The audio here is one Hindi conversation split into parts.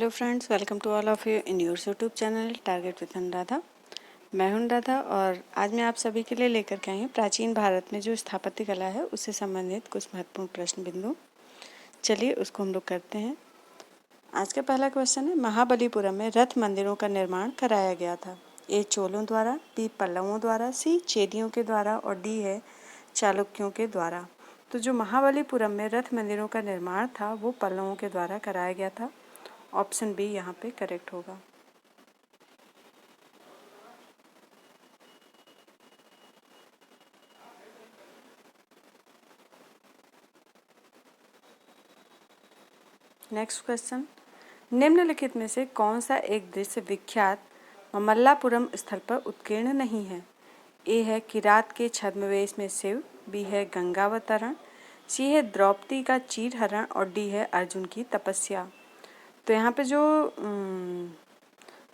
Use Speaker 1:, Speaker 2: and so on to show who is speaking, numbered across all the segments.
Speaker 1: Hello friends, welcome to all of you in your YouTube channel target with Anuradha. मैं हूं अनुराधा और आज मैं आप सभी के लिए लेकर के आई हूं प्राचीन भारत में जो स्थापत्य कला है उससे संबंधित कुछ महत्वपूर्ण प्रश्न बिंदु। चलिए उसको हम लोग करते हैं। आज का पहला क्वेश्चन है, महाबलीपुरम में रथ मंदिरों का निर्माण कराया गया था। ए चोलों द्वारा, बी पल्लवों द्वारा, सी चेदियों के द्वारा और डी है चालुक्यों के द्वारा। तो जो महाबलीपुरम में रथ मंदिरों का निर्माण था वो पल्लवों के द्वारा कराया गया था। ऑप्शन बी यहाँ पे करेक्ट होगा। नेक्स्ट क्वेश्चन, निम्नलिखित में से कौन सा एक दृश्य विख्यात ममल्लापुरम स्थल पर उत्कीर्ण नहीं है। ए है किरात के छद्मवेश में शिव, बी है गंगावतरण, सी है द्रौपदी का चीरहरण और डी है अर्जुन की तपस्या। तो यहाँ पे जो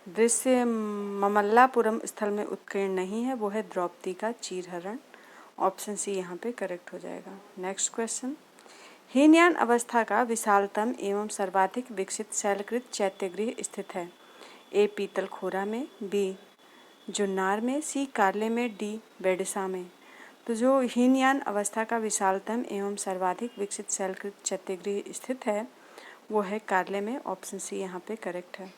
Speaker 1: दृश्य ममल्लापुरम स्थल में उत्कीर्ण नहीं है वो है द्रौपदी का चीरहरण। ऑप्शन सी यहाँ पे करेक्ट हो जाएगा। नेक्स्ट क्वेश्चन, हीनयान अवस्था का विशालतम एवं सर्वाधिक विकसित शैलकृत चैत्यगृह स्थित है। ए पीतलखोरा में, बी जुन्नार में, सी कार्ले में, डी बेडसा में। तो जो हीनयान अवस्था का विशालतम एवं सर्वाधिक विकसित शैलकृत चैत्यगृह स्थित है वो है कार्ले में। ऑप्शन सी यहाँ पे करेक्ट है।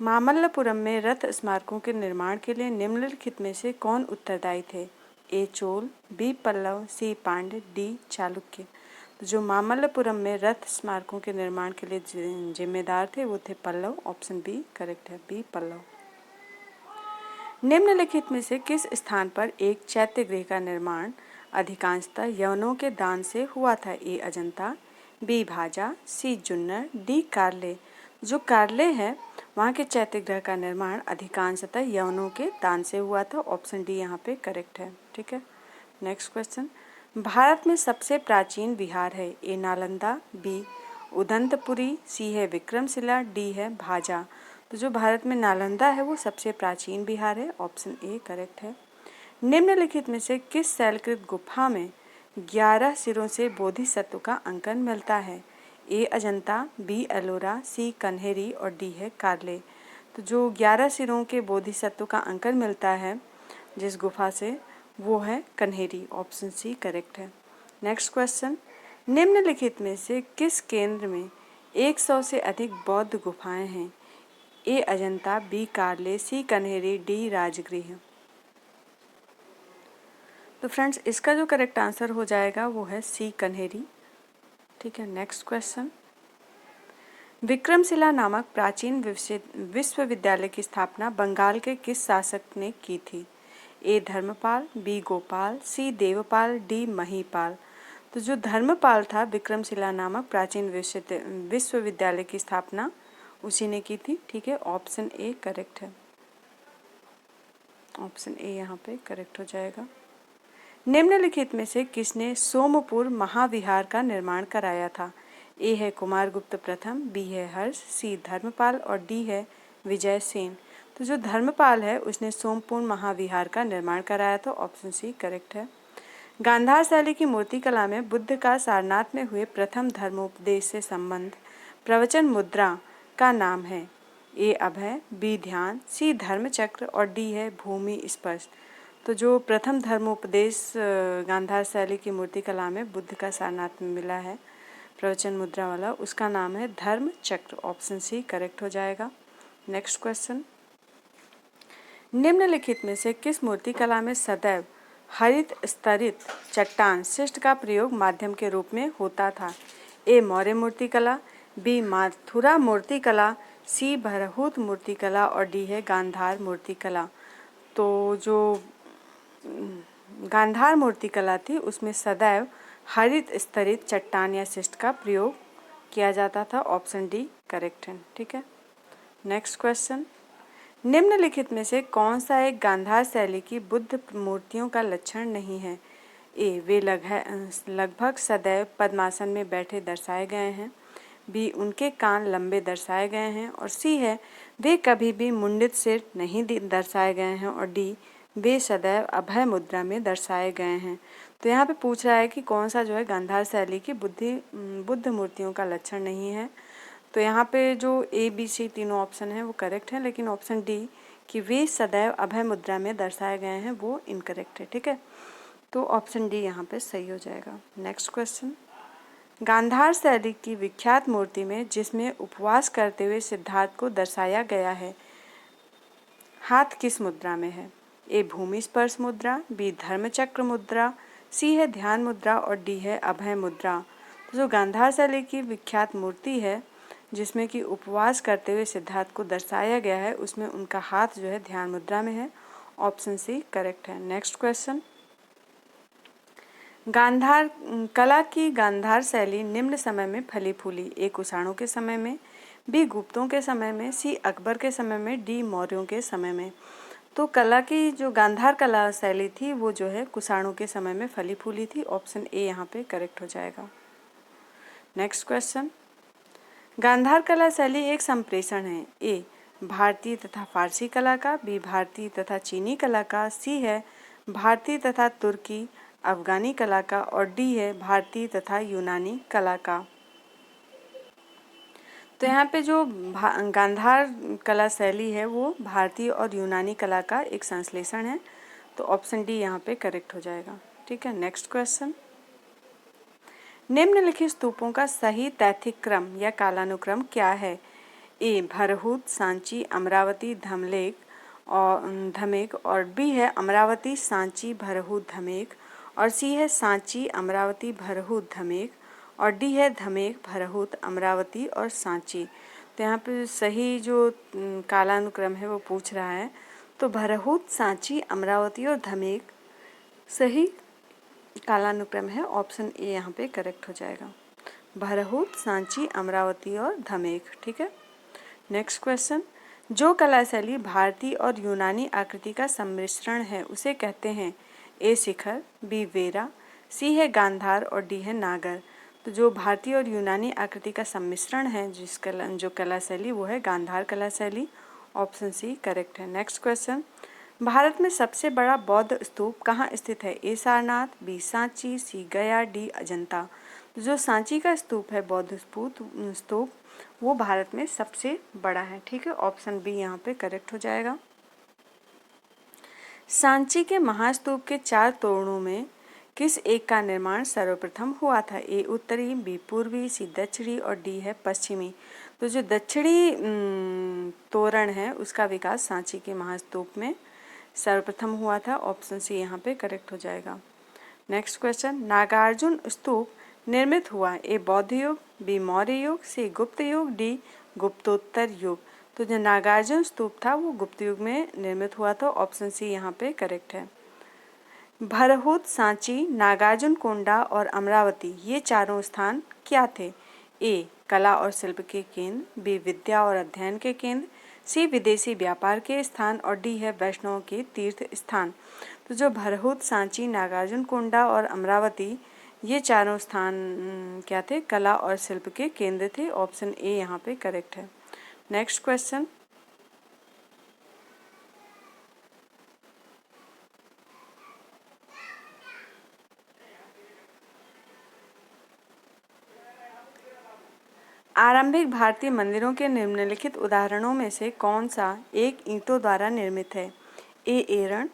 Speaker 1: मामल्लपुरम में रथ स्मारकों के निर्माण के लिए निम्नलिखित में से कौन उत्तरदायी थे। ए चोल, बी पल्लव, सी पांड्य, डी चालुक्य। तो जो मामल्लपुरम में रथ स्मारकों के निर्माण के लिए जिम्मेदार थे वो थे पल्लव। ऑप्शन बी करेक्ट है, बी पल्लव। निम्नलिखित में से किस स्थान पर एक चैत्यगृह का निर्माण अधिकांशतः यवनों के दान से हुआ था। ए अजंता, बी भाजा, सी जुन्नर, डी कार्ले। जो कार्ले है वहाँ के चैत्यगृह का निर्माण अधिकांशतः यवनों के दान से हुआ था। ऑप्शन डी यहाँ पे करेक्ट है। ठीक है। नेक्स्ट क्वेश्चन, भारत में सबसे प्राचीन विहार है। ए नालंदा, बी उदंतपुरी, सी है विक्रमशिला, डी है भाजा। तो जो भारत में नालंदा है वो सबसे प्राचीन विहार है। ऑप्शन ए करेक्ट है। निम्नलिखित में से किस शैलकृत गुफा में 11 सिरों से बोधिसत्व का अंकन मिलता है। ए अजंता, बी एलोरा, सी कन्हेरी और डी है कार्ले। तो जो 11 सिरों के बोधिसत्व का अंकन मिलता है जिस गुफा से वो है कन्हेरी। ऑप्शन सी करेक्ट है। नेक्स्ट क्वेश्चन, निम्नलिखित में से किस केंद्र में 100 से अधिक बौद्ध गुफाएं हैं। ए अजंता, बी कार्ले, सी कन्हेरी, डी राजगृह। तो फ्रेंड्स इसका जो करेक्ट आंसर हो जाएगा वो है सी कन्हेरी। ठीक है। नेक्स्ट क्वेश्चन, विक्रमशिला नामक प्राचीन विश्वविद्यालय की स्थापना बंगाल के किस शासक ने की थी। ए धर्मपाल, बी गोपाल, सी देवपाल, डी महीपाल। तो जो धर्मपाल था विक्रमशिला नामक प्राचीन विश्वविद्यालय की स्थापना उसी ने की थी। ठीक है। ऑप्शन ए करेक्ट है। ऑप्शन ए यहाँ पे करेक्ट हो जाएगा। निम्नलिखित में से किसने सोमपुर महाविहार का निर्माण कराया था। ए है कुमारगुप्त प्रथम, बी है हर्ष, सी धर्मपाल और डी है विजय सेन। तो जो धर्मपाल है उसने सोमपुर महाविहार का निर्माण कराया था। ऑप्शन सी करेक्ट है। गांधार शैली की मूर्तिकला में बुद्ध का सारनाथ में हुए प्रथम धर्मोपदेश से संबंध प्रवचन मुद्रा का नाम है। ए अभय, बी ध्यान, सी धर्मचक्र और डी है भूमि स्पर्श। तो जो प्रथम धर्मोपदेश गांधार शैली की मूर्तिकला में बुद्ध का सारनाथ में मिला है प्रवचन मुद्रा वाला, उसका नाम है धर्म चक्र। ऑप्शन सी करेक्ट हो जाएगा। नेक्स्ट क्वेश्चन, निम्नलिखित में से किस मूर्तिकला में सदैव हरित स्तरित चट्टान शिष्ट का प्रयोग माध्यम के रूप में होता था। ए मौर्य मूर्तिकला, बी मथुरा मूर्तिकला, सी भरहूत मूर्तिकला और डी है गांधार मूर्तिकला। तो जो गांधार मूर्तिकला थी उसमें सदैव हरित स्तरित चट्टान या शिष्ट का प्रयोग किया जाता था। ऑप्शन डी करेक्ट है। ठीक है। नेक्स्ट क्वेश्चन, निम्नलिखित में से कौन सा एक गांधार शैली की बुद्ध मूर्तियों का लक्षण नहीं है। ए वे लगभग सदैव पद्मासन में बैठे दर्शाए गए हैं, बी उनके कान लंबे दर्शाए गए हैं और सी है वे कभी भी मुंडित सिर नहीं दर्शाए गए हैं और डी वे सदैव अभय मुद्रा में दर्शाए गए हैं। तो यहाँ पे पूछ रहा है कि कौन सा जो है गांधार शैली की बुद्ध मूर्तियों का लक्षण नहीं है। तो यहाँ पे जो ए बी सी तीनों ऑप्शन हैं वो करेक्ट हैं, लेकिन ऑप्शन डी कि वे सदैव अभय मुद्रा में दर्शाए गए हैं वो इनकरेक्ट है। ठीक है, तो ऑप्शन डी यहाँ पे सही हो जाएगा। नेक्स्ट क्वेश्चन, गांधार शैली की विख्यात मूर्ति में जिसमें उपवास करते हुए सिद्धार्थ को दर्शाया गया है, हाथ किस मुद्रा में है? ए भूमि स्पर्श मुद्रा, बी धर्मचक्र मुद्रा, सी है ध्यान मुद्रा और डी है अभय मुद्रा। तो जो गांधार शैली की विख्यात मूर्ति है जिसमें कि उपवास करते हुए सिद्धार्थ को दर्शाया गया है, उसमें उनका हाथ जो है ध्यान मुद्रा में है। ऑप्शन सी करेक्ट है। नेक्स्ट क्वेश्चन, गांधार कला की गांधार शैली निम्न समय में फली फूली, ए कुषाणों के समय में, बी गुप्तों के समय में, सी अकबर के समय में, डी मौर्यों के समय में। तो कला की जो गांधार कला शैली थी वो जो है कुषाणों के समय में फली फूली थी। ऑप्शन ए यहाँ पे करेक्ट हो जाएगा। नेक्स्ट क्वेश्चन, गांधार कला शैली एक संप्रेषण है, ए भारतीय तथा फारसी कला का, बी भारतीय तथा चीनी कला का, सी है भारतीय तथा तुर्की अफगानी कला का और डी है भारतीय तथा यूनानी कला का। तो यहाँ पे जो गांधार कला शैली है वो भारतीय और यूनानी कला का एक संश्लेषण है। तो ऑप्शन डी यहाँ पे करेक्ट हो जाएगा। ठीक है, नेक्स्ट क्वेश्चन, निम्नलिखित स्तूपों का सही तैथिक क्रम या कालानुक्रम क्या है? ए भरहूत, सांची, अमरावती, धमेक और बी है अमरावती, सांची, भरहूत, धमेक और सी है सांची, अमरावती, भरहूत, धमेक और डी है धमेक, भरहूत, अमरावती और सांची। तो यहाँ पे सही जो कालानुक्रम है वो पूछ रहा है। तो भरहूत, सांची, अमरावती और धमेक सही कालानुक्रम है। ऑप्शन ए यहाँ पे करेक्ट हो जाएगा। भरहूत, सांची, अमरावती और धमेक। ठीक है, नेक्स्ट क्वेश्चन, जो कला शैली भारतीय और यूनानी आकृति का सम्मिश्रण है उसे कहते हैं? ए शिखर, बी वेरा, सी है गांधार और डी है नागर। तो जो भारतीय और यूनानी आकृति का सम्मिश्रण है जो कला शैली वो है गांधार कला शैली। ऑप्शन सी करेक्ट है। नेक्स्ट क्वेश्चन, भारत में सबसे बड़ा बौद्ध स्तूप कहाँ स्थित है? ए सारनाथ, बी सांची, सी गया, डी अजंता। जो सांची का स्तूप है बौद्ध स्तूप वो भारत में सबसे बड़ा है। ठीक है, ऑप्शन बी यहाँ पे करेक्ट हो जाएगा। सांची के महास्तूप के 4 तोरणों में किस एक का निर्माण सर्वप्रथम हुआ था? ए उत्तरी, बी पूर्वी, सी दक्षिणी और डी है पश्चिमी। तो जो दक्षिणी तोरण है उसका विकास सांची के महास्तूप में सर्वप्रथम हुआ था। ऑप्शन सी यहाँ पे करेक्ट हो जाएगा। नेक्स्ट क्वेश्चन, नागार्जुन स्तूप निर्मित हुआ? ए बौद्ध युग, बी मौर्य युग, सी गुप्त युग, डी गुप्तोत्तर युग। तो जो नागार्जुन स्तूप था वो गुप्त युग में निर्मित हुआ था। ऑप्शन सी यहाँ पे करेक्ट है। भरहूत, सांची, नागार्जुन कोंडा और अमरावती ये चारों स्थान क्या थे? ए कला और शिल्प के केंद्र, बी विद्या और अध्ययन के केंद्र, सी विदेशी व्यापार के स्थान और डी है वैष्णव के तीर्थ स्थान। तो जो भरहूत, सांची, नागार्जुन कोंडा और अमरावती ये चारों स्थान क्या थे? कला और शिल्प के केंद्र थे। ऑप्शन ए यहाँ पे करेक्ट है। नेक्स्ट क्वेश्चन, आरंभिक भारतीय मंदिरों के निम्नलिखित उदाहरणों में से कौन सा एक ईंटों द्वारा निर्मित है? ए एरण,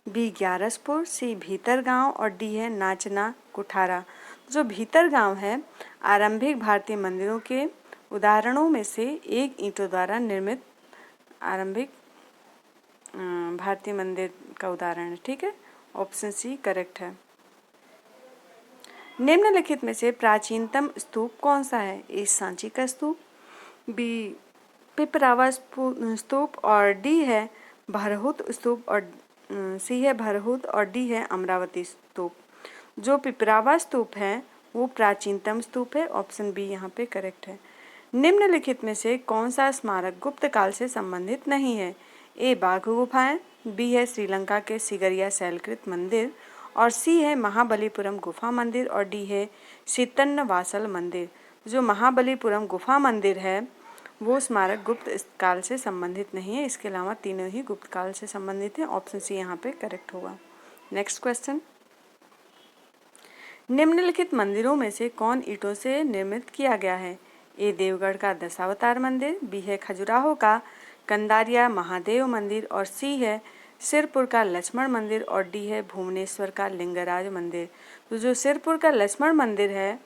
Speaker 1: बी ग्यारसपुर, सी भीतरगांव और डी है नाचना कुठारा। जो भीतरगांव है आरंभिक भारतीय मंदिरों के उदाहरणों में से एक ईंटों द्वारा निर्मित आरंभिक भारतीय मंदिर का उदाहरण है। ठीक है, ऑप्शन सी करेक्ट है। निम्नलिखित में से प्राचीनतम स्तूप कौन सा है? ए सांची का स्तूप, बी पिपरावा स्तूप और डी है भरहूत स्तूप और सी है भरहूत और डी है अमरावती स्तूप। जो पिपरावा स्तूप है वो प्राचीनतम स्तूप है। ऑप्शन बी यहाँ पे करेक्ट है। निम्नलिखित में से कौन सा स्मारक गुप्त काल से संबंधित नहीं है? ए बाघ गुफाएं, बी है श्रीलंका के सिगरिया शैलकृत मंदिर और सी है महाबलीपुरम गुफा मंदिर और डी है सितन्नवासल मंदिर। जो महाबलीपुरम गुफा मंदिर है वो स्मारक गुप्त काल से संबंधित नहीं है। इसके अलावा तीनों ही गुप्त काल से संबंधित हैं। ऑप्शन सी यहाँ पे करेक्ट होगा। नेक्स्ट क्वेश्चन, निम्नलिखित मंदिरों में से कौन ईंटों से निर्मित किया गया है? ए देवगढ़ का दशावतार मंदिर, बी है खजुराहो का कंदारिया महादेव मंदिर और सी है सिरपुर का लक्ष्मण मंदिर और डी है भुवनेश्वर का लिंगराज मंदिर। तो जो सिरपुर का लक्ष्मण मंदिर है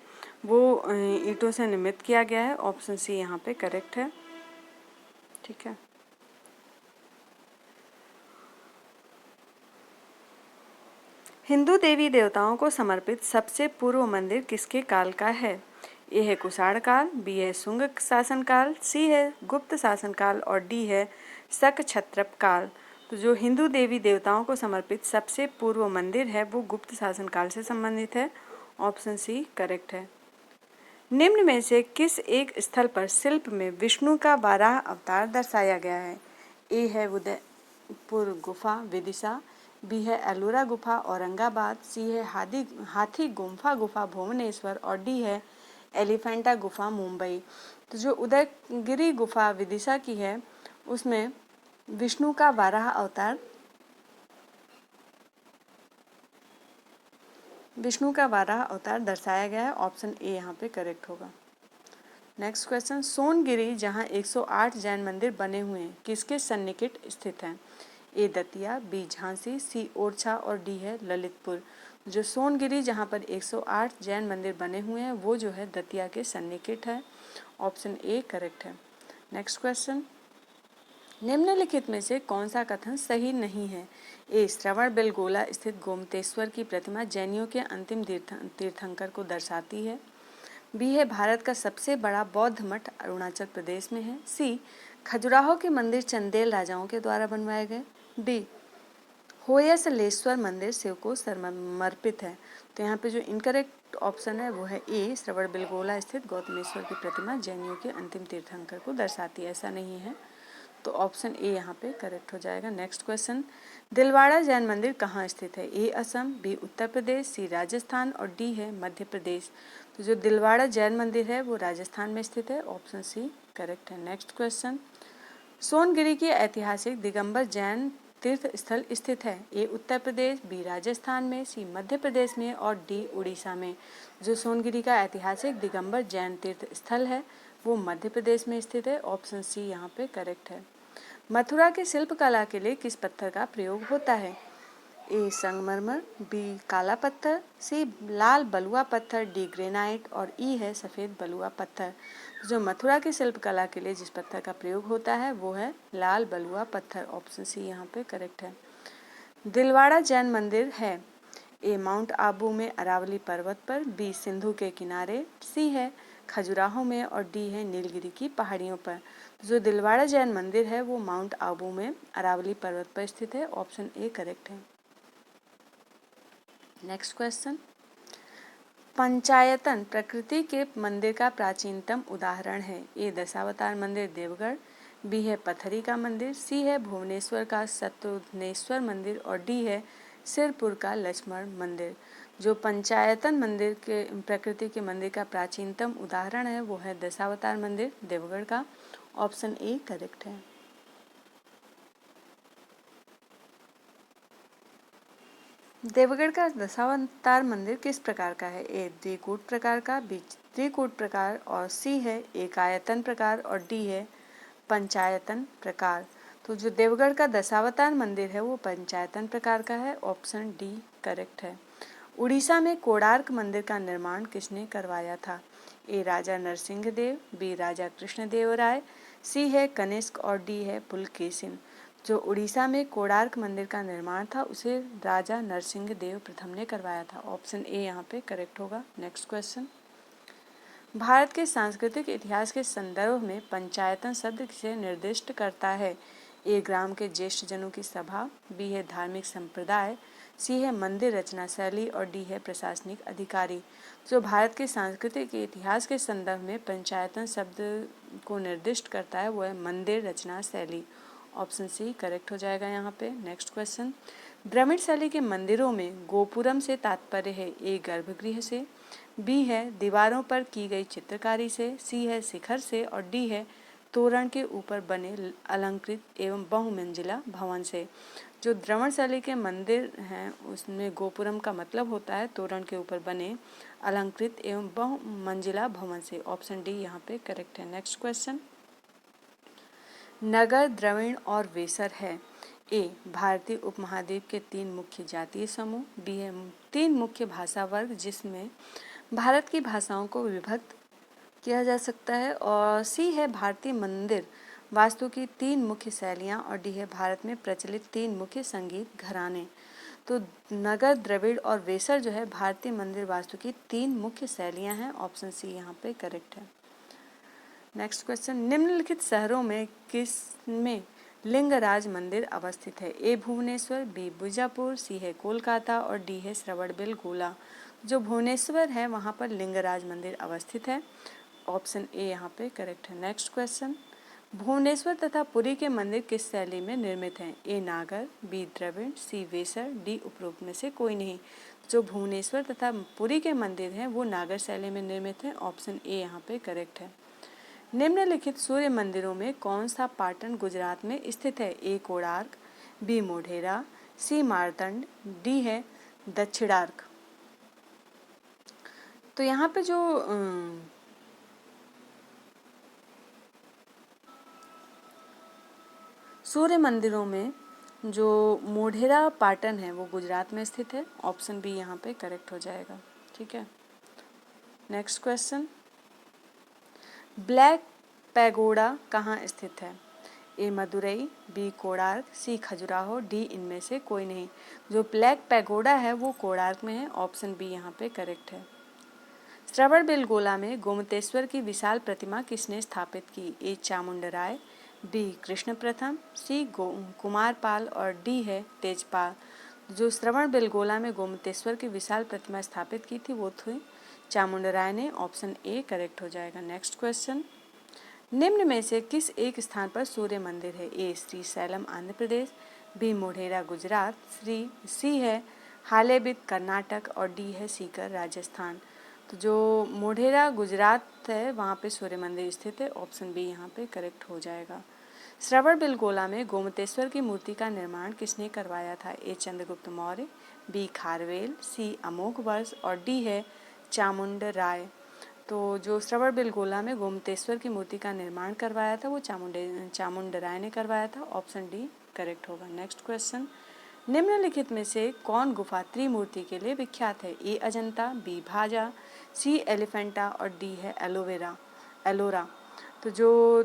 Speaker 1: वो ईंटों से निर्मित किया गया है। ऑप्शन सी यहाँ पे करेक्ट है। ठीक है। हिंदू देवी देवताओं को समर्पित सबसे पूर्व मंदिर किसके काल का है? ए है कुषाण काल, बी है शुंग शासन काल, सी है गुप्त शासन काल और डी है शक क्षत्रप काल। तो जो हिंदू देवी देवताओं को समर्पित सबसे पूर्व मंदिर है वो गुप्त शासन काल से संबंधित है। ऑप्शन सी करेक्ट है। निम्न में से किस एक स्थल पर शिल्प में विष्णु का 12 अवतार दर्शाया गया है? ए है उदयपुर गुफा विदिशा, बी है एलोरा गुफा औरंगाबाद, सी है हाथी गुफा भुवनेश्वर और डी है एलिफेंटा गुफा मुंबई। तो जो उदयगिरी गुफा विदिशा की है उसमें विष्णु का 12 अवतार दर्शाया गया है। ऑप्शन ए यहाँ पे करेक्ट होगा। नेक्स्ट क्वेश्चन, सोनगिरी जहाँ 108 जैन मंदिर बने हुए हैं किसके सन्निकट स्थित हैं? ए दतिया, बी झांसी, सी ओरछा और डी है ललितपुर। जो सोनगिरी जहाँ पर 108 जैन मंदिर बने हुए हैं वो जो है दतिया के सन्निकट है। ऑप्शन ए करेक्ट है। नेक्स्ट क्वेश्चन, निम्नलिखित में से कौन सा कथन सही नहीं है? ए श्रवण बेलगोला स्थित गोमतेश्वर की प्रतिमा जैनियों के अंतिम तीर्थंकर को दर्शाती है, बी है भारत का सबसे बड़ा बौद्ध मठ अरुणाचल प्रदेश में है, सी खजुराहो के मंदिर चंदेल राजाओं के द्वारा बनवाए गए, डी होयसलेश्वर मंदिर शिव को समर्पित है। तो यहाँ पे जो इनकरेक्ट ऑप्शन है वो है ए श्रवण बेलगोला स्थित गौतमेश्वर की प्रतिमा जैनियों के अंतिम तीर्थंकर को दर्शाती है, ऐसा नहीं है। तो ऑप्शन ए यहाँ पे करेक्ट हो जाएगा। नेक्स्ट क्वेश्चन, दिलवाड़ा जैन मंदिर कहाँ स्थित है? ए असम, बी उत्तर प्रदेश, सी राजस्थान और डी है मध्य प्रदेश। तो जो दिलवाड़ा जैन मंदिर है वो राजस्थान में स्थित है। ऑप्शन सी करेक्ट है। नेक्स्ट क्वेश्चन, सोनगिरी की ऐतिहासिक दिगंबर जैन तीर्थ स्थल स्थित है? ए उत्तर प्रदेश, बी राजस्थान में, सी मध्य प्रदेश में और डी उड़ीसा में। जो सोनगिरी का ऐतिहासिक दिगंबर जैन तीर्थ स्थल है वो मध्य प्रदेश में स्थित है। ऑप्शन सी यहाँ पे करेक्ट है। मथुरा के शिल्पकला के लिए किस पत्थर का प्रयोग होता है? ए संगमरमर, बी काला पत्थर, सी लाल बलुआ पत्थर, डी ग्रेनाइट और ई है सफ़ेद बलुआ पत्थर। जो मथुरा के शिल्पकला के लिए जिस पत्थर का प्रयोग होता है वो है लाल बलुआ पत्थर। ऑप्शन सी यहाँ पे करेक्ट है। दिलवाड़ा जैन मंदिर है? ए माउंट आबू में अरावली पर्वत पर, बी सिंधु के किनारे, सी है खजुराहो में और डी है नीलगिरी की पहाड़ियों पर। जो दिलवाड़ा जैन मंदिर है वो माउंट आबू में अरावली पर्वत पर स्थित है। ऑप्शन ए करेक्ट है। नेक्स्ट क्वेश्चन, पंचायतन प्रकृति के मंदिर का प्राचीनतम उदाहरण है? ए दशावतार मंदिर देवगढ़, बी है पथरी का मंदिर, सी है भुवनेश्वर का शत्रुघ्नेश्वर मंदिर और डी है सिरपुर का लक्ष्मण मंदिर। जो पंचायतन मंदिर के प्रकृति के मंदिर का प्राचीनतम उदाहरण है वो है दशावतार मंदिर देवगढ़ का। ऑप्शन ए करेक्ट है। देवगढ़ का दशावतार मंदिर किस प्रकार का है? ए द्विकूट प्रकार का, बी त्रिकूट प्रकार और सी है एकायतन प्रकार और डी है पंचायतन प्रकार। तो जो देवगढ़ का दशावतार मंदिर है वो पंचायतन प्रकार का है। ऑप्शन डी करेक्ट है। उड़ीसा में कोणार्क मंदिर का निर्माण किसने करवाया था? ए राजा नरसिंह देव, बी राजा कृष्णदेव राय, सी है कनिष्क और डी है पुलकेशिन। जो उड़ीसा में कोणार्क मंदिर का निर्माण था उसे राजा नरसिंह देव प्रथम ने करवाया था। ऑप्शन ए यहाँ पे करेक्ट होगा। नेक्स्ट क्वेश्चन, भारत के सांस्कृतिक इतिहास के संदर्भ में पंचायतन शब्द किसे निर्दिष्ट करता है? ए ग्राम के ज्येष्ठ जनों की सभा, बी है धार्मिक संप्रदाय, सी है मंदिर रचना शैली और डी है प्रशासनिक अधिकारी। जो भारत के सांस्कृतिक इतिहास के संदर्भ में पंचायतन शब्द को निर्दिष्ट करता है वो है मंदिर रचना शैली। ऑप्शन सी करेक्ट हो जाएगा यहाँ पे। नेक्स्ट क्वेश्चन, द्रविड़ शैली के मंदिरों में गोपुरम से तात्पर्य है? ए गर्भगृह से, बी है दीवारों पर की गई चित्रकारी से, सी है शिखर से और डी है तोरण के ऊपर बने अलंकृत एवं बहुमंजिला भवन से। जो द्रवणशैली के मंदिर हैं उसमें गोपुरम का मतलब होता है तोरण के ऊपर बने अलंकृत एवं बहुमंजिला भवन से। ऑप्शन डी यहाँ पे करेक्ट है। नेक्स्ट क्वेश्चन, नगर, द्रविड़ और वेसर है। ए भारतीय उपमहाद्वीप के 3 मुख्य जातीय समूह। बी है 3 मुख्य भाषा वर्ग जिसमें भारत की भाषाओं को विभक्त किया जा सकता है। और सी है भारतीय मंदिर वास्तु की 3 मुख्य शैलियाँ। और डी है भारत में प्रचलित 3 मुख्य संगीत घराने। तो नगर, द्रविड़ और वेसर जो है भारतीय मंदिर वास्तु की 3 मुख्य शैलियाँ हैं। ऑप्शन सी यहाँ पे करेक्ट है। नेक्स्ट क्वेश्चन, निम्नलिखित शहरों में किसमें लिंगराज मंदिर अवस्थित है। ए भुवनेश्वर, बी बीजापुर, सी है कोलकाता और डी है श्रवणबेलगोला। जो भुवनेश्वर है वहाँ पर लिंगराज मंदिर अवस्थित है। ऑप्शन ए यहाँ पे करेक्ट है। नेक्स्ट क्वेश्चन, भुवनेश्वर तथा पुरी के मंदिर किस शैली में निर्मित हैं। ए नागर, बी द्रविड़, सी वेसर, डी उपरोक्त में से कोई नहीं। जो भुवनेश्वर तथा पुरी के मंदिर हैं वो नागर शैली में निर्मित हैं। ऑप्शन ए यहाँ पे करेक्ट है। निम्नलिखित सूर्य मंदिरों में कौन सा पाटन गुजरात में स्थित है। ए कोणार्क, बी मोढेरा, सी मारतंड, डी है दक्षिणार्क। तो यहाँ पे जो सूर्य मंदिरों में जो मोढेरा पाटन है वो गुजरात में स्थित है। ऑप्शन बी यहाँ पे करेक्ट हो जाएगा। ठीक है। नेक्स्ट क्वेश्चन, ब्लैक पैगोडा कहाँ स्थित है। ए मदुरई, बी कोणार्क, सी खजुराहो, डी इनमें से कोई नहीं। जो ब्लैक पैगोडा है वो कोणार्क में है। ऑप्शन बी यहाँ पे करेक्ट है। श्रवणबेलगोला में गोमतेश्वर की विशाल प्रतिमा किसने स्थापित की। ए चामुंडराय, बी कृष्ण प्रथम, सी कुमारपाल और डी है तेजपाल। जो श्रवणबेलगोला में गोमतेश्वर की विशाल प्रतिमा स्थापित की थी वो थी चामुंडराय ने। ऑप्शन ए करेक्ट हो जाएगा। नेक्स्ट क्वेश्चन, निम्न में से किस एक स्थान पर सूर्य मंदिर है। ए श्रीशैलम आंध्र प्रदेश, बी मोढेरा गुजरात, सी है हालेबिद कर्नाटक और डी है सीकर राजस्थान। तो जो मोढेरा गुजरात है वहाँ पे सूर्य मंदिर स्थित है। ऑप्शन बी यहाँ पे करेक्ट हो जाएगा। श्रवणबेलगोला में गोमतेश्वर की मूर्ति का निर्माण किसने करवाया था। ए चंद्रगुप्त मौर्य, बी खारवेल, सी अमोघवर्ष और डी है चामुंडराय। तो जो श्रवणबेलगोला में गोमतेश्वर की मूर्ति का निर्माण करवाया था वो चामुंडराय ने करवाया था। ऑप्शन डी करेक्ट होगा। नेक्स्ट क्वेश्चन, निम्नलिखित में से कौन गुफा त्रिमूर्ति के लिए विख्यात है। ए अजंता, बी भाजा, सी एलिफेंटा और डी है एलोरा। तो जो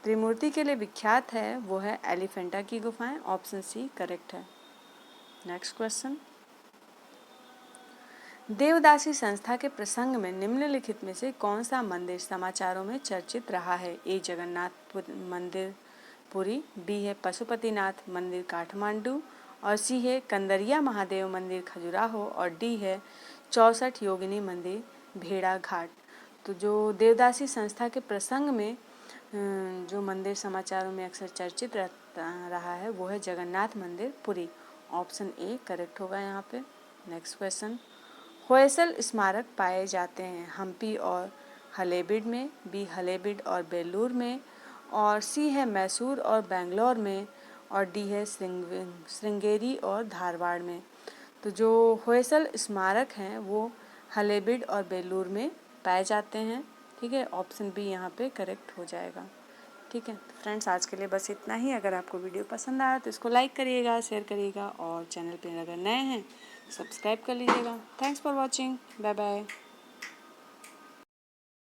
Speaker 1: त्रिमूर्ति के लिए विख्यात है वो है एलिफेंटा की गुफाएं। ऑप्शन सी करेक्ट है। नेक्स्ट क्वेश्चन, देवदासी संस्था के प्रसंग में निम्नलिखित में से कौन सा मंदिर समाचारों में चर्चित रहा है। ए जगन्नाथ मंदिर पुरी, बी है पशुपतिनाथ मंदिर काठमांडू और सी है कंदरिया महादेव मंदिर खजुराहो और डी है 64 योगिनी मंदिर भेड़ा घाट। तो जो देवदासी संस्था के प्रसंग में जो मंदिर समाचारों में अक्सर चर्चित रहा है वो है जगन्नाथ मंदिर पुरी। ऑप्शन ए करेक्ट होगा यहाँ पे। नेक्स्ट क्वेश्चन, होयसल स्मारक पाए जाते हैं हम्पी और हलेबीड में, बी हलेबीड और बेलूर में और सी है मैसूर और बेंगलोर में और डी है श्रृंगेरी और धारवाड़ में। तो जो होयसल स्मारक हैं वो हलेबीड और बेलूर में पाए जाते हैं। ठीक है। ऑप्शन बी यहाँ पे करेक्ट हो जाएगा। ठीक है फ्रेंड्स, आज के लिए बस इतना ही। अगर आपको वीडियो पसंद आया तो इसको लाइक करिएगा, शेयर करिएगा और चैनल पर अगर नए हैं सब्सक्राइब कर लीजिएगा। Thanks for watching. Bye bye.